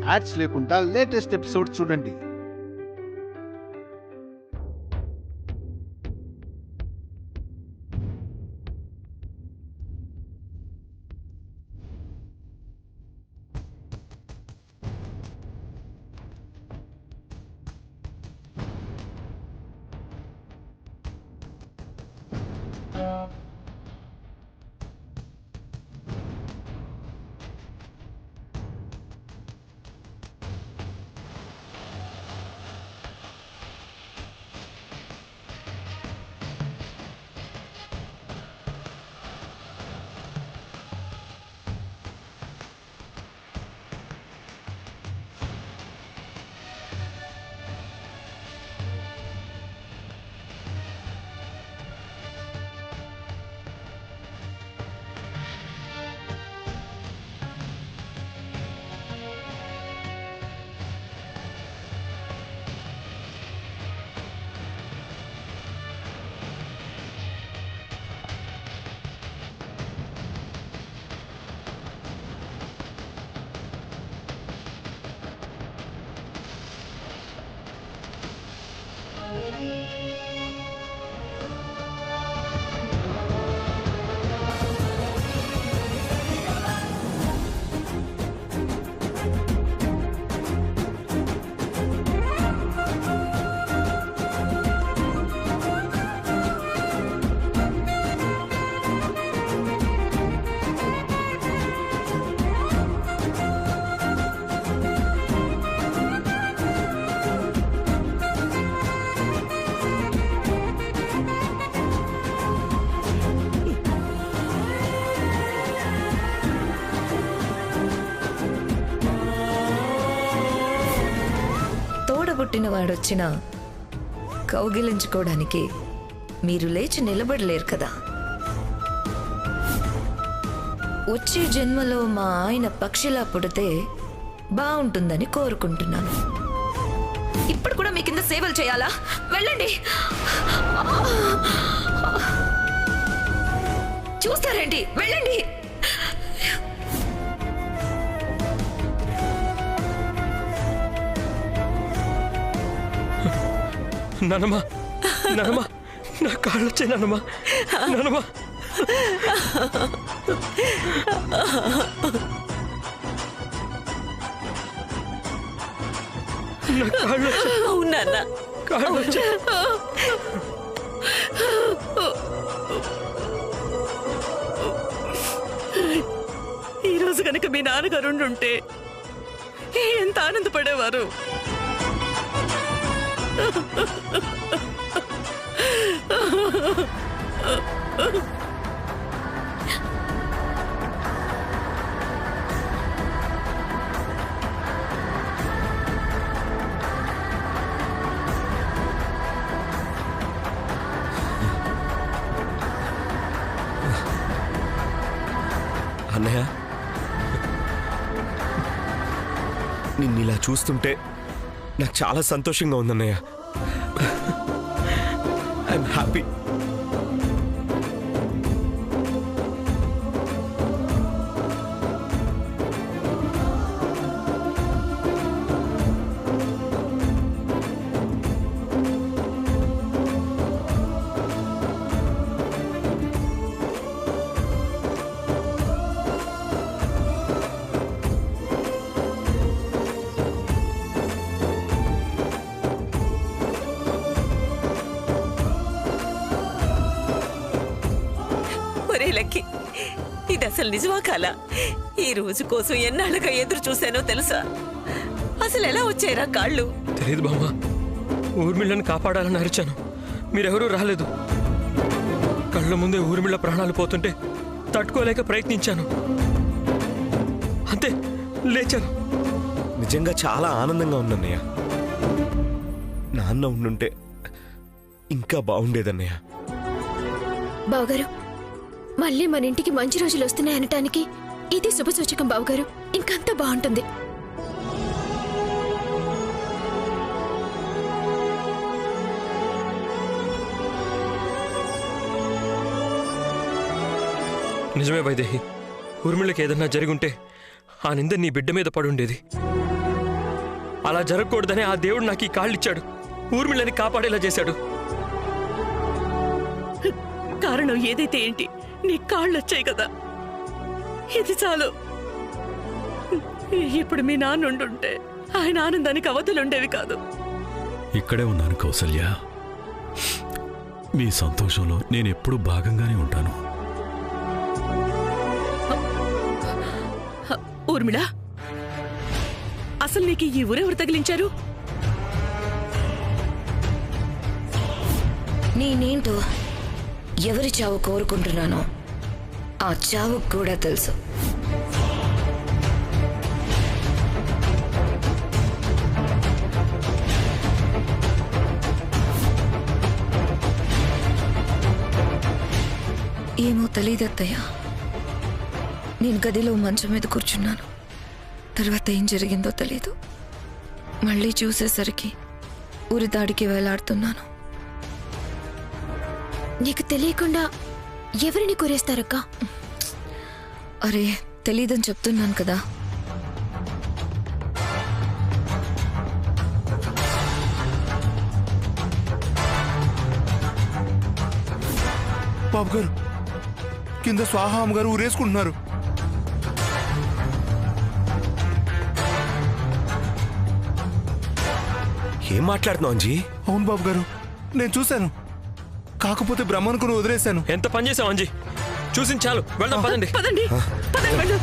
Ads లేకుండా latest episode చూడండి. పుట్టినవాడొచ్చినా కౌగిలించుకోవడానికి మీరు లేచి నిలబడలేరు కదా. వచ్చే జన్మలో మా ఆయన పక్షిలా పుడితే బాగుంటుందని కోరుకుంటున్నాను. ఇప్పుడు కూడా మీ కింద సేవలు చేయాలా? వెళ్ళండి. చూస్తారేంటి? వెళ్ళండి. నానమ్మా, నానమ్మా, నా కాళ్ళు వచ్చాయి నానమ్మా, నానమ్మా. నా కాళ్ళు వచ్చాయి. అవునా? కాళ్ళు వచ్చాయి. ఈరోజు కనుక మీ నాన్నగారు ఉండుంటే ఎంత ఆనందపడేవారు. అన్నయ్య, నిన్నిలా చూస్తుంటే నాకు చాలా సంతోషంగా ఉందన్నయ్య. I'm happy. లక్కీ, ఇది అసలు నిజమా కాలా? ఈ రోజు కోసం ఎన్నాళ్ళుగా ఎదురు చూశానో తెలుసా? అసలు ఎలా వచ్చాయిరా కాళ్ళు? తెలియదు బామ్మ. ఊర్మిళ్ళని కాపాడాలని అరిచాను, మీరెవరూ రాలేదు. కళ్ళ ముందే ఊర్మిళ్ళ ప్రాణాలు పోతుంటే తట్టుకోలేక ప్రయత్నించాను, అంతే లేచాను. నిజంగా చాలా ఆనందంగా ఉందన్నయ్య. నాన్న ఉండుంటే ఇంకా బాగుండేదన్నయ్య. బావగారు, మళ్ళీ మన ఇంటికి మంచి రోజులు వస్తున్నాయనటానికి ఇది శుభసూచకం బావగారు. ఇంకంతా బాగుంటుంది. నిజమే వైదేహి, ఊర్మిళ్ళకి ఏదన్నా జరిగుంటే ఆ నింద నీ బిడ్డ మీద పడుండేది. అలా జరగకూడదని ఆ దేవుడు నాకు ఈ కాళ్ళు ఇచ్చాడు. ఊర్మిళని కాపాడేలా చేశాడు. కారణం ఏదైతే ఏంటి, నీ కాళ్ళు వచ్చాయి కదా, ఇది చాలు. ఇప్పుడు మీ నాన్న ఉండుంటే ఆయన ఆనందానికి అవధులుండేవి కాదు. ఇక్కడే ఉన్నాను కౌసల్య. మీ సంతోషంలో నేను ఎప్పుడూ భాగంగానే ఉంటాను. ఊర్మిళ, అసలు నీకు ఈ ఊరెవరు తగిలించారు? నేనేంటో ఎవరి చావు కోరుకుంటున్నానో ఆ చావు కూడా తెలుసు. ఏమో తెలియదత్తయ్య. నేను గదిలో మంచం మీద కూర్చున్నాను. తర్వాత ఏం జరిగిందో తెలీదు. మళ్ళీ చూసేసరికి ఊరి దాడికి వేలాడుతున్నాను. నీకు తెలియకుండా ఎవరిని కూరేస్తారక్క? అరే తెలీదని చెప్తున్నాను కదా. బాబు గారు, కింద స్వాహా అమ్మగారు ఊరేసుకుంటున్నారు. ఏం మాట్లాడుతున్నావు అంజీ? అవును బాబు గారు, నేను చూశాను. కాకపోతే బ్రహ్మనుకుని వదిలేశాను. ఎంత పని చేసావు అంజీ? చూసింది చాలు, వెళ్దాం పదండి. పదండి, పదండి, వెళ్ళు.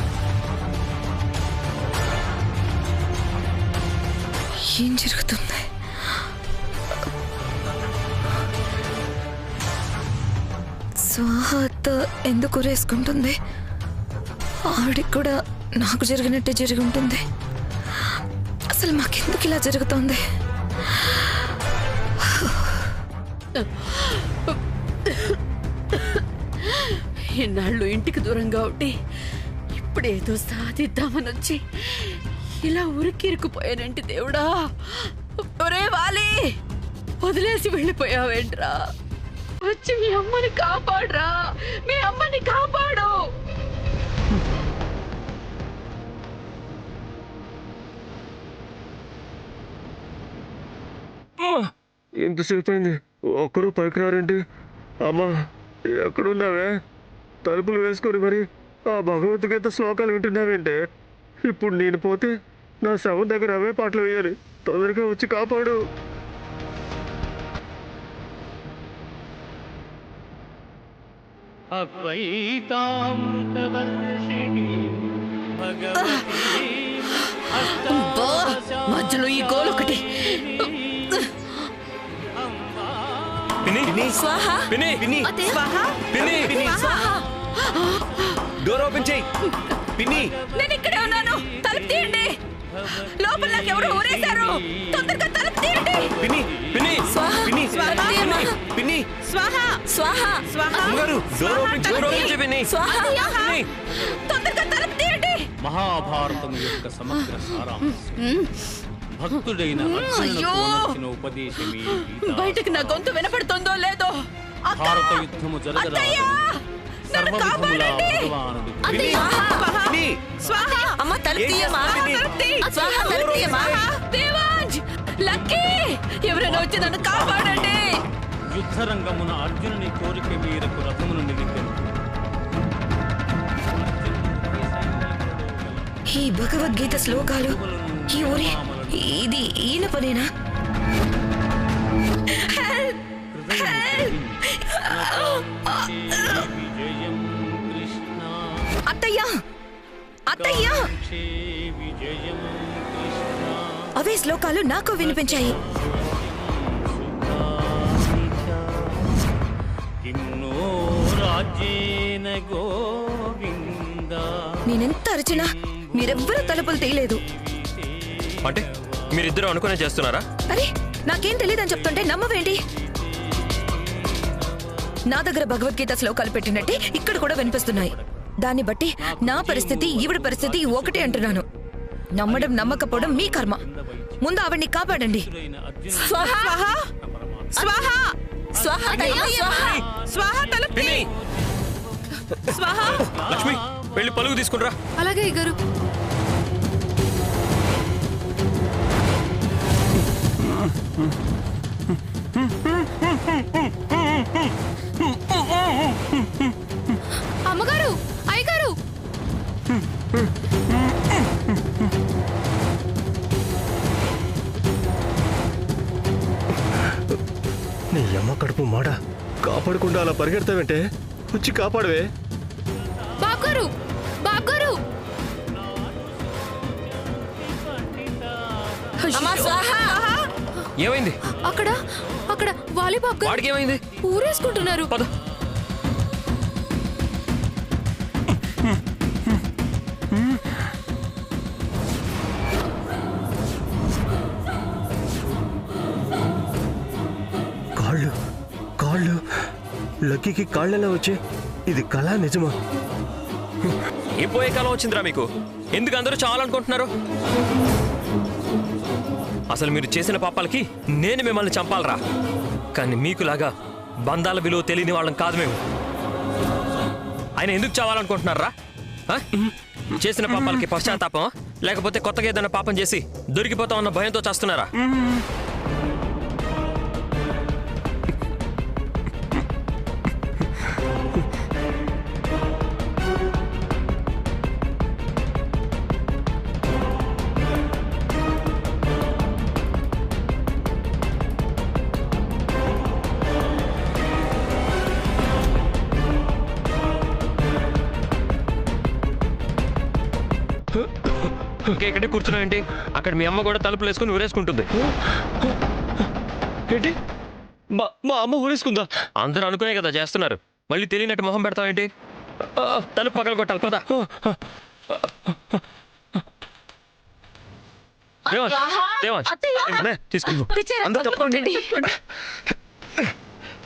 ఏం జరుగుతుంది? స్వాహత ఎందుకు రేసుకుంటుంది? ఆవిడికి కూడా నాకు జరిగినట్టే జరిగి ఉంటుంది. అసలు మాకెందుకు ఇలా జరుగుతోంది? ఇన్నాళ్ళు ఇంటికి దూరంగా ఉండి ఇప్పుడేదో సాధిద్దామని వచ్చి ఇలా ఉరికిరుకుపోయానంటి దేవుడా. ఒరే వాలి, వదిలేసి వెళ్ళిపోయావేంట్రా? వచ్చి మీ అమ్మని కాపాడరా, మీ అమ్మని కాపాడు. ఎంతసేపు అయింది, ఒక్కరు పైకి రారేంటి? అమ్మా ఎక్కడున్నావే? తలుపులు వేసుకొని మరి ఆ భగవద్గీత శ్లోకాలు వింటున్నావేంటే? ఇప్పుడు నేను పోతే నా శవం దగ్గర అవే పాటలు వేయాలి. తొందరగా వచ్చి కాపాడు. మధ్యలో ఈ గోల్ ఒకటి. పిన్ని, స్వాహా, పిన్ని, పిన్ని, స్వాహా, పిన్ని, స్వాహా. డోర్ ఓపెన్ చేయి. పిన్ని, నేను ఇక్కడే ఉన్నాను, తలుపు తీయండి. లోపల నాకు ఎవరు ఊరేశారు, తొందరగా తలుపు తీయండి. పిన్ని, పిన్ని, స్వాహా, పిన్ని, స్వాహా, పిన్ని, స్వాహా, స్వాహా, స్వాహా. అమ్మగారు, డోర్ ఓపెన్ చేయి. డోర్ ఓపెన్ చేయి పిన్ని. స్వాహా, పిన్ని. తొందరగా తలుపు తీయండి. మహాభారతం యొక్క సమగ్ర సారాంశం భక్తుడైన అయ్యో! అర్జునుడికి ఉపదేశమే గీతా. బయటకు నా గొంతు వినపడుతుందో లేదో. అక్క! భారత యుద్ధము అత్తయ్య! జరగరాదు నన్ను సర్వవిధముల కాపాడండి. భగవానుడు అత్తయ్య! పిన్ని, స్వాహా! అమ్మ తలుపు ఏం తీయమ్మా. చేస్తున్నావు పిన్ని? తలుపు తీ. స్వాహా, తలుపు తీయమ్మా. దేవాంజ్! లక్కీ! ఎవరైనా వచ్చి నన్ను కాపాడండి. యుద్ధరంగమున అర్జునుని కోరిక మేరకు రథమును నిలిపెను. ఈ భగవద్గీత శ్లోకాలు ఈ ఊరి ఇది ఈయన పనేనా? విజయం కృష్ణ అత్తయ్య, అత్తయ్య, విజయం కృష్ణ అవే శ్లోకాలు నాకు వినిపించాయి. కిన్నో రాజ్యేన గోవింద. నేనెంత అరిచినా మీరెవ్వరూ తలుపులు తీయలేదు. అంటే మీరిద్దరూ అనుకునే చేస్తున్నారా? అరే నాకేం తెలియదని చెప్తుంటే నమ్మవేంటి? నా దగ్గర భగవద్గీత శ్లోకాలు పెట్టినట్టే ఇక్కడ కూడా వినిపిస్తున్నాయి. దాన్ని బట్టి నా పరిస్థితి ఈవిడ పరిస్థితి ఒకటే అంటున్నాను. నమ్మడం నమ్మకపోవడం మీ కర్మ. ముందు ఆవిడ్ని కాపాడండి. స్వాహా! స్వాహా! స్వాహా! స్వాహా! స్వాహా, తలుపు తీ. పిన్ని, స్వాహా! లక్ష్మి వెళ్ళి పలుగు తీసుకునిరా. అలాగే గారు. మాట కాపాడకుండా అలా పరిగెడతావంటే వచ్చి కాపాడవే. బాబుగారు, బాబుగారు! అమ్మా స్వాహ! ఏమైంది? అక్కడ అక్కడ వాలీబాబు గారు వాడికి ఏమైంది? ఊరేసుకుంటున్నారు. పద. కాళ్ళు కాళ్ళు లక్కీకి కాళ్ళెలా వచ్చే? ఇది కళ నిజమా? ఏ పోయే కాలం వచ్చిందిరా మీకు? ఎందుకు అందరూ చావాలనుకుంటున్నారు? అసలు మీరు చేసిన పాపాలకి నేను మిమ్మల్ని చంపాలరా, కానీ మీకులాగా బంధాల విలువ తెలియని వాళ్ళం కాదు మేము. ఆయన ఎందుకు చావాలనుకుంటున్నారా? చేసిన పాపాలకి పశ్చాత్తాపం, లేకపోతే కొత్తగా ఏదైనా పాపం చేసి దొరికిపోతామన్న భయంతో చేస్తున్నారా? ఇక్కడే కూర్చున్నావేంటి? అక్కడ మీ అమ్మ కూడా తలుపులు వేసుకుని ఊరేసుకుంటుంది. ఏంటి? మా అమ్మ ఊరేసుకుందా? అందరూ అనుకునే కదా చేస్తున్నారు, మళ్ళీ తెలియనట్టు మొహం పెడతావేంటి? తలుపు పగల కొట్టాలి పదా.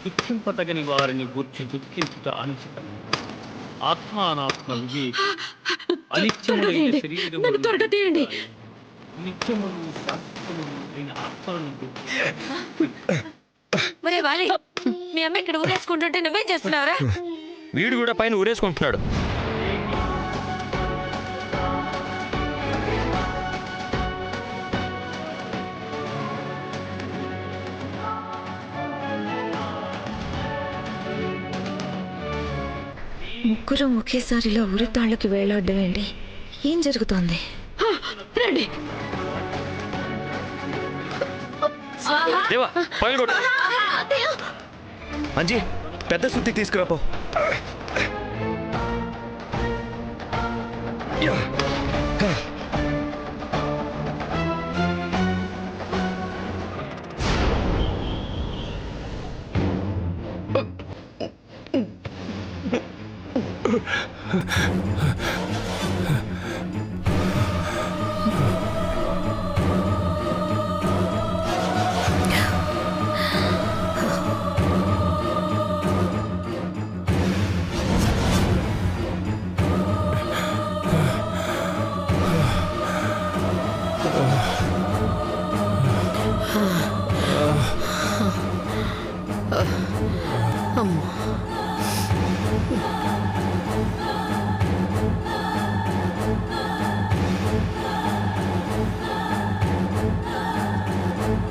దుఃఖింపతగని వారిని గూర్చి దుఃఖించుట అనుచితం. ఆత్మానాత్మ వివేక అనిత్యములైన శరీరములు నిత్యములు శాశ్వతములు అయిన ఆత్మలను మరే వాలి, మీ అమ్మ ఇక్కడ ఊరేసుకుంటుంటే నువ్వేం చేస్తున్నావురా? వీడు కూడా పైన ఊరేసుకుంటున్నాడు. ముగ్గురు ఒకేసారిలో ఉరితాళ్ళకి వేలాడడం ఏంటి? ఏం జరుగుతోంది? రండి. దేవా పైన కొట్టు. అంజీ పెద్ద సుత్తి తీసుకురాపో.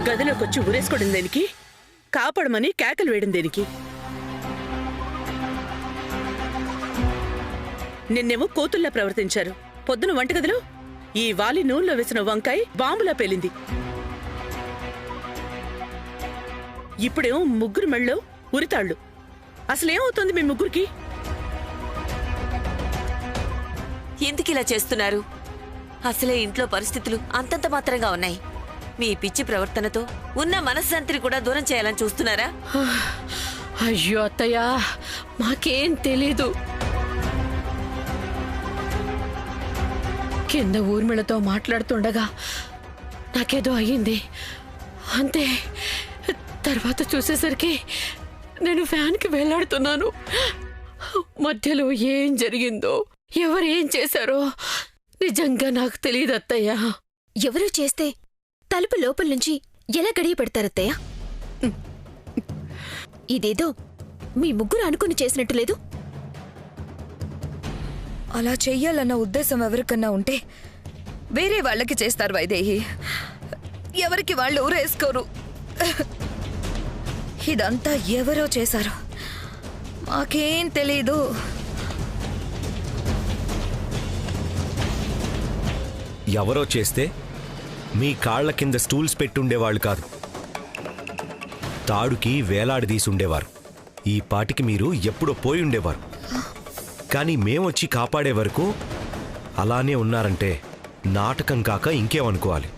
గదిలోకి వచ్చి ఊరేసుకోవడం దేనికి? కాపాడమని కేకలు వేయడం దేనికి? నిన్నేమో కోతుల్లా ప్రవర్తించారు. పొద్దున వంటగదిలో ఈ వాలి నూనెలో వేసిన వంకాయ బాంబులా పేలింది. ఇప్పుడేమో ముగ్గురు మెళ్ళో ఉరితాళ్ళు. అసలేమవుతుంది మీ ముగ్గురికి? ఎందుకు ఇలా చేస్తున్నారు? అసలే ఇంట్లో పరిస్థితులు అంతంత మాత్రంగా ఉన్నాయి. మీ పిచ్చి ప్రవర్తనతో ఉన్న మనశ్శాంతిని కూడా దూరం చేయాలని చూస్తున్నారా? అయ్యో అత్తయ్య, మాకేం తెలీదు. కింద ఊర్మిళతో మాట్లాడుతుండగా నాకేదో అయ్యింది అంతే. తర్వాత చూసేసరికి నేను ఫ్యాన్కి వేలాడుతున్నాను. మధ్యలో ఏం జరిగిందో, ఎవరేం చేశారో నిజంగా నాకు తెలియదు అత్తయ్య. ఎవరో చేస్తే తలుపు లోపల నుంచి ఎలా గడియ పెడతారత్తయ్య? ఇదేదో మీ ముగ్గురు అనుకుని చేసినట్టు లేదు. అలా చెయ్యాలన్న ఉద్దేశం ఎవరికన్నా ఉంటే వేరే వాళ్ళకి చేస్తారు వైదేహి. ఎవరికి వాళ్ళు ఊరేసుకోరు. ఇదంతా ఎవరో చేశారు, మాకేం తెలీదు. ఎవరో చేస్తే మీ కాళ్ల కింద స్టూల్స్ పెట్టుండేవాళ్ళు కాదు. తాడుకి వేలాడదీసి ఉండేవారు. ఈ పాటికి మీరు ఎప్పుడో పోయి ఉండేవారు. కానీ మేమొచ్చి కాపాడే వరకు అలానే ఉన్నారంటే నాటకం కాక ఇంకేమనుకోవాలి.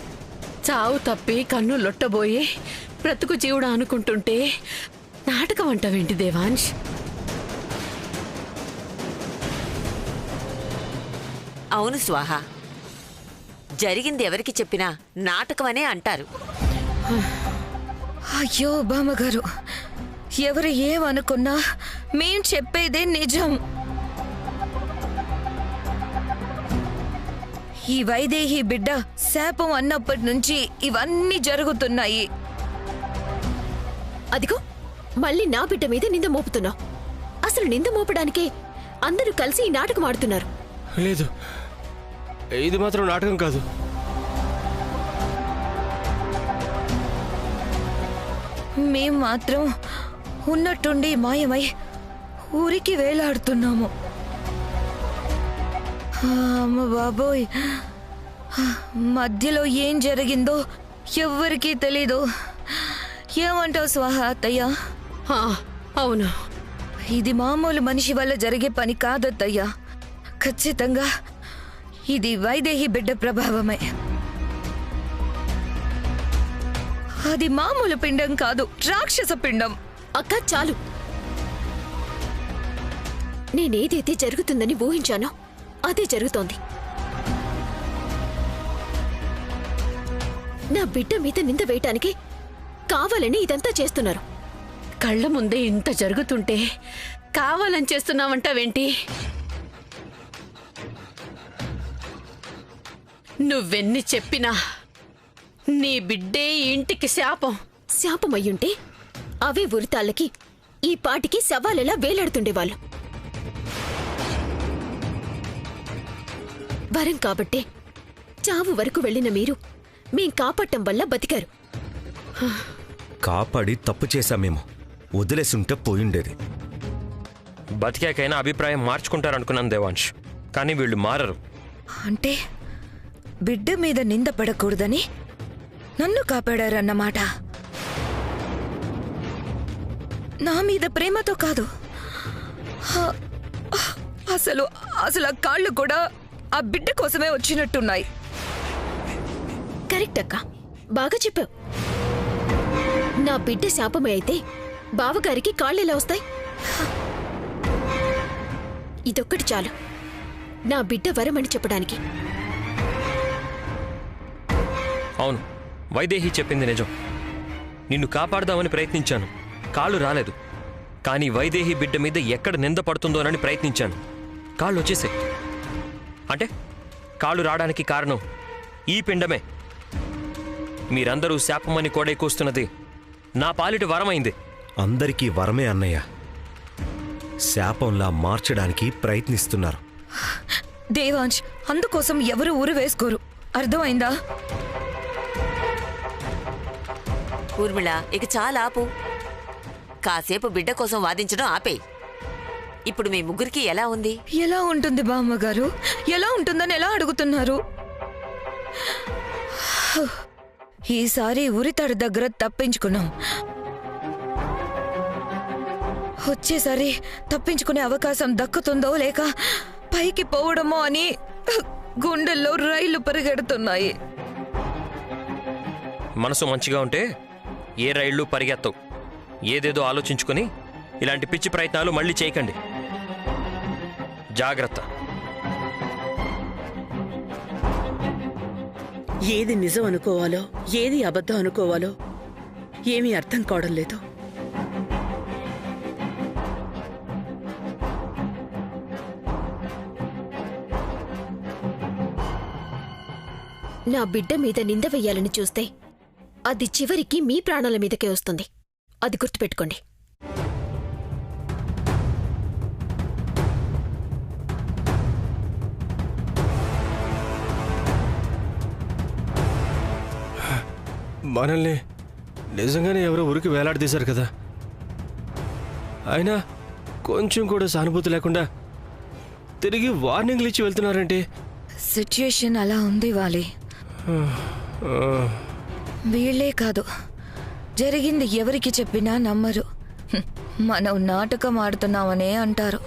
చావు తప్పి కన్ను లొట్టబోయి బ్రతుకు జీవుడా అనుకుంటుంటే నాటకం అంటావేంటి దేవాంశ్? అవును స్వాహ, జరిగింది ఎవరికి చెప్పినా నాటకమనే అంటారు. అయ్యో బామ్మగారు, ఎవరు ఏమనుకున్నా మేం చెప్పేదే నిజం. ఈ వైదేహి బిడ్డ శాపం అన్నప్పటి నుంచి ఇవన్నీ జరుగుతున్నాయి. అదిగో మళ్ళీ నా బిడ్డ మీద నింద మోపుతున్నావు. అసలు నింద మోపడానికే అందరూ కలిసి ఈ నాటకం ఆడుతున్నారు. లేదు, ఇది మాత్రం నాటకం కాదు. మేం మాత్రం ఉన్నట్టుండి మాయమై ఊరికి వేలాడుతున్నాము. అమ్మ బాబోయ్, మధ్యలో ఏం జరిగిందో ఎవ్వరికీ తెలీదు. ఏమంటావు స్వాహ అత్తయ్య? అవును, ఇది మామూలు మనిషి వల్ల జరిగే పని కాదత్తయ్య. ఖచ్చితంగా ఇది వైదేహి బిడ్డ ప్రభావమే. అది మామూలు పిండం కాదు, రాక్షస పిండం. అక్క చాలు. నేనేదైతే జరుగుతుందని ఊహించానో అదే జరుగుతోంది. నా బిడ్డ మీద నింద వేయటానికి కావాలని ఇదంతా చేస్తున్నారు. కళ్ళ ముందే ఇంత జరుగుతుంటే కావాలని చేస్తున్నావంటావేంటి? నువ్వెన్ని చెప్పినా నీ బిడ్డే ఇంటికి శాపం. శాపమయ్యుంటే అవే ఉరితాళ్ళకి ఈ పాటికి శవాలెలా వేలాడుతుండేవాళ్ళు. వరం కాబట్టే చావు వరకు వెళ్లిన మీరు మేం కాపాడటం వల్ల బతికారు. కాపాడి తప్పు చేశామేమో, వదిలేసుంటే పోయిండేది. బతికాకైనా అభిప్రాయం మార్చుకుంటారనుకున్నాను దేవాంశ్, కానీ వీళ్ళు మారరు. అంటే బిడ్డ మీద నింద పడకూడదని నన్ను కాపాడారన్నమాట. నా మీద ప్రేమతో కాదు. అసలు అసలు ఆ కాళ్ళు కూడా ఆ బిడ్డ కోసమే వచ్చినట్టున్నాయి. కరెక్ట్ అక్క, బాగా చెప్పావు. నా బిడ్డ శాపమే అయితే బావగారికి కాళ్ళెలా వస్తాయి? ఇదొక్కటి చాలు నా బిడ్డ వరమని చెప్పడానికి. అవును, వైదేహి చెప్పింది నిజం. నిన్ను కాపాడదామని ప్రయత్నించాను, కాళ్ళు రాలేదు. కానీ వైదేహి బిడ్డ మీద ఎక్కడ నింద పడుతుందోనని ప్రయత్నించాను, కాళ్ళు వచ్చేసాయి. అంటే కాళ్ళు రావడానికి కారణం ఈ పిండమే. మీరందరూ శాపమని కోడై కూస్తున్నది నా పాలిటి వరమైంది. అందరికీ వరమే అన్నయ్య. శాపంలా మార్చడానికి ప్రయత్నిస్తున్నారు. దేవాంశ్, అందుకోసం ఎవరు ఊరు వేసుకోరు, అర్థమైందా? ఊర్మిళ, ఇక చాలా ఆపు. కాసేపు బిడ్డ కోసం వాదించడం ఆపే. ఇప్పుడు మీ ముగ్గురికి ఎలా ఉంది? ఎలా ఉంటుంది బామ్మగారు? ఎలా ఉంటుందని ఎలా అడుగుతున్నారు? ఈసారి ఉరితాడు దగ్గర తప్పించుకున్నాం. వచ్చేసారి తప్పించుకునే అవకాశం దక్కుతుందో లేక పైకి పోవడమో అని గుండెల్లో రైళ్లు పరిగెడుతున్నాయి. మనసు మంచిగా ఉంటే ఏ రైళ్లు పరిగెత్తవు. ఏదేదో ఆలోచించుకొని ఇలాంటి పిచ్చి ప్రయత్నాలు మళ్ళీ చేయకండి. జాగ్రత్త. ఏది నిజం అనుకోవాలో ఏది అబద్ధం అనుకోవాలో ఏమీ అర్థం కావడం లేదు. నా బిడ్డ మీద నింద వెయ్యాలని చూస్తే అది చివరికి మీ ప్రాణాల మీదకే వస్తుంది. అది గుర్తుపెట్టుకోండి. మనల్ని నిజంగానే ఎవరో ఊరికి వేలాడదీశారు కదా. అయినా కొంచెం కూడా సానుభూతి లేకుండా తిరిగి వార్నింగ్లు ఇచ్చి వెళ్తున్నారంటే సిచ్యుయేషన్ అలా ఉంది వాలి. వీళ్లే కాదు, జరిగింది ఎవరికి చెప్పినా నమ్మరు. మనం నాటకం ఆడుతున్నామనే అంటారు.